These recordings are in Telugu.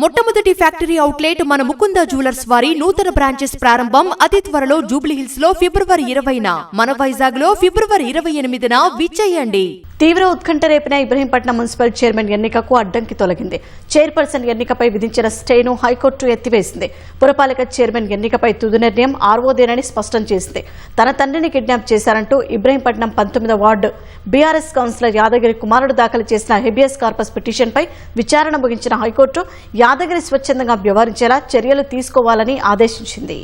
మొట్టమొదటి ఫ్యాక్టరీ అవుట్లెట్ మన ముకుంద జ్యువెలర్స్ వారి నూతన బ్రాంచెస్ ప్రారంభం అతి త్వరలో జూబ్లీహిల్స్ లో ఫిబ్రవరి 20న, మన వైజాగ్ లో ఫిబ్రవరి 28న విచ్చేయండి. తీవ్ర ఉత్కంఠ రేపిన ఇబ్రహీంపట్నం మున్సిపల్ చైర్మన్ ఎన్నికకు అడ్డంకి తొలగింది. చైర్పర్సన్ ఎన్నికపై విధించిన స్టేను హైకోర్టు ఎత్తివేసింది. పురపాలక చైర్మన్ ఎన్నికపై తుది నిర్ణయం ఆర్ఓదేనని స్పష్టం చేసింది. తన తండ్రిని కిడ్నాప్ చేశారంటూ ఇబ్రహీంపట్నం 19వ వార్డు బీఆర్ఎస్ కౌన్సిలర్ యాదగిరి కుమారుడు దాఖలు చేసిన హెబియస్ కార్పస్ పిటిషన్పై విచారణ ముగించిన హైకోర్టు యాదగిరి స్వచ్ఛందంగా వ్యవహరించేలా చర్యలు తీసుకోవాలని ఆదేశించింది.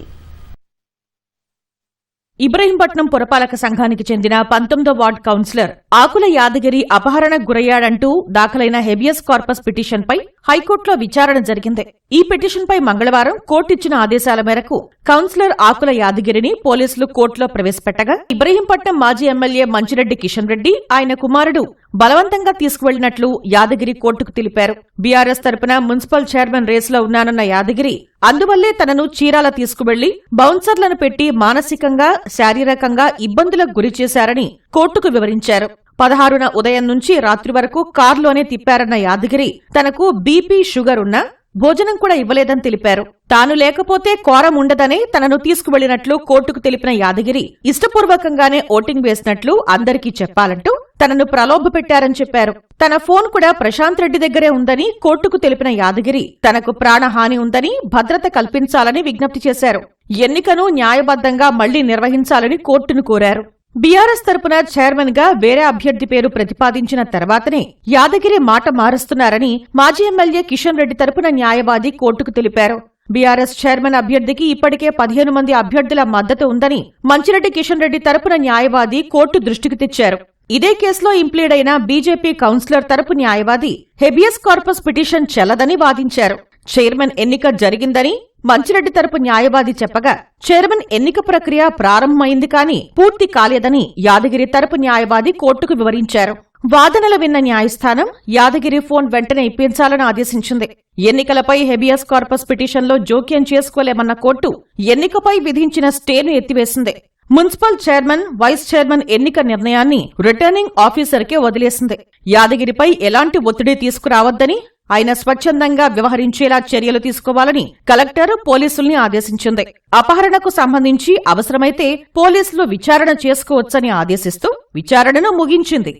ఇబ్రహీంపట్నం పురపాలక సంఘానికి చెందిన 19వ వార్డు కౌన్సిలర్ ఆకుల యాదగిరి అపహరణకు గురయ్యాడంటూ దాఖలైన హెబియస్ కార్పస్ పిటిషన్పై హైకోర్టులో విచారణ జరిగింది. ఈ పిటిషన్పై మంగళవారం కోర్టు ఇచ్చిన ఆదేశాల మేరకు కౌన్సిలర్ ఆకుల యాదగిరిని పోలీసులు కోర్టులో ప్రవేశపెట్టగా ఇబ్రహీంపట్నం మాజీ ఎమ్మెల్యే మంచిరెడ్డి కిషన్ రెడ్డి ఆయన కుమారుడు బలవంతంగా తీసుకువెళ్లినట్లు యాదగిరి కోర్టుకు తెలిపారు. బీఆర్ఎస్ తరపున మున్సిపల్ చైర్మన్ రేసులో ఉన్నానన్న యాదగిరి అందువల్లే తనను చీరాల తీసుకువెళ్లి బౌన్సర్లను పెట్టి మానసికంగా, శారీరకంగా ఇబ్బందులకు గురిచేశారని కోర్టుకు వివరించారు. 16న ఉదయం నుంచి రాత్రి వరకు కారులోనే తిప్పారన్న యాదగిరి తనకు బీపీ, షుగర్ ఉన్నా భోజనం కూడా ఇవ్వలేదని తెలిపారు. తాను లేకపోతే కోరం ఉండదనే తనను తీసుకువెళ్లినట్లు కోర్టుకు తెలిపిన యాదగిరి ఇష్టపూర్వకంగానే ఓటింగ్ వేసినట్లు అందరికీ చెప్పాలంటూ తనను ప్రలోభపెట్టారని చెప్పారు. తన ఫోన్ కూడా ప్రశాంత్ రెడ్డి దగ్గరే ఉందని కోర్టుకు తెలిపిన యాదగిరి తనకు ప్రాణహాని ఉందని, భద్రత కల్పించాలని విజ్ఞప్తి చేశారు. ఎన్నికను న్యాయబద్దంగా మళ్లీ నిర్వహించాలని కోర్టును కోరారు. బీఆర్ఎస్ తరపున చైర్మన్ గా వేరే అభ్యర్థి పేరు ప్రతిపాదించిన తర్వాతనే యాదగిరి మాట మారుస్తున్నారని మాజీ ఎమ్మెల్యే కిషన్ రెడ్డి తరపున న్యాయవాది కోర్టుకు తెలిపారు. బీఆర్ఎస్ చైర్మన్ అభ్యర్థికి ఇప్పటికే 15 మంది అభ్యర్థుల మద్దతు ఉందని మంచిరెడ్డి కిషన్ రెడ్డి తరపున న్యాయవాది కోర్టు దృష్టికి తెచ్చారు. ఇదే కేసులో ఇంప్లీడ్ అయిన బీజేపీ కౌన్సిలర్ తరపు న్యాయవాది హెబియస్ కార్పస్ పిటిషన్ చెల్లదని వాదించారు. చైర్మన్ ఎన్నిక జరిగిందని మంచిరెడ్డి తరపు న్యాయవాది చెప్పగా చైర్మన్ ఎన్నిక ప్రక్రియ ప్రారంభమైంది కానీ పూర్తి కాలేదని యాదగిరి తరపు న్యాయవాది కోర్టుకు వివరించారు. వాదనలు విన్న న్యాయస్థానం యాదగిరి ఫోన్ వెంటనే ఇప్పించాలని ఆదేశించింది. ఎన్నికలపై హెబియస్ కార్పస్ పిటిషన్లో జోక్యం చేసుకోలేమన్న కోర్టు ఎన్నికపై విధించిన స్టేను ఎత్తివేసింది. మున్సిపల్ చైర్మన్, వైస్ చైర్మన్ ఎన్నిక నిర్ణయాన్ని రిటర్నింగ్ ఆఫీసర్కే వదిలేసింది. యాదగిరిపై ఎలాంటి ఒత్తిడి తీసుకురావద్దని, ఆయన స్వచ్ఛందంగా వ్యవహరించేలా చర్యలు తీసుకోవాలని కలెక్టర్ పోలీసుల్ని ఆదేశించింది. అపహరణకు సంబంధించి అవసరమైతే పోలీసులు విచారణ చేసుకోవచ్చని ఆదేశిస్తూ విచారణను ముగించింది.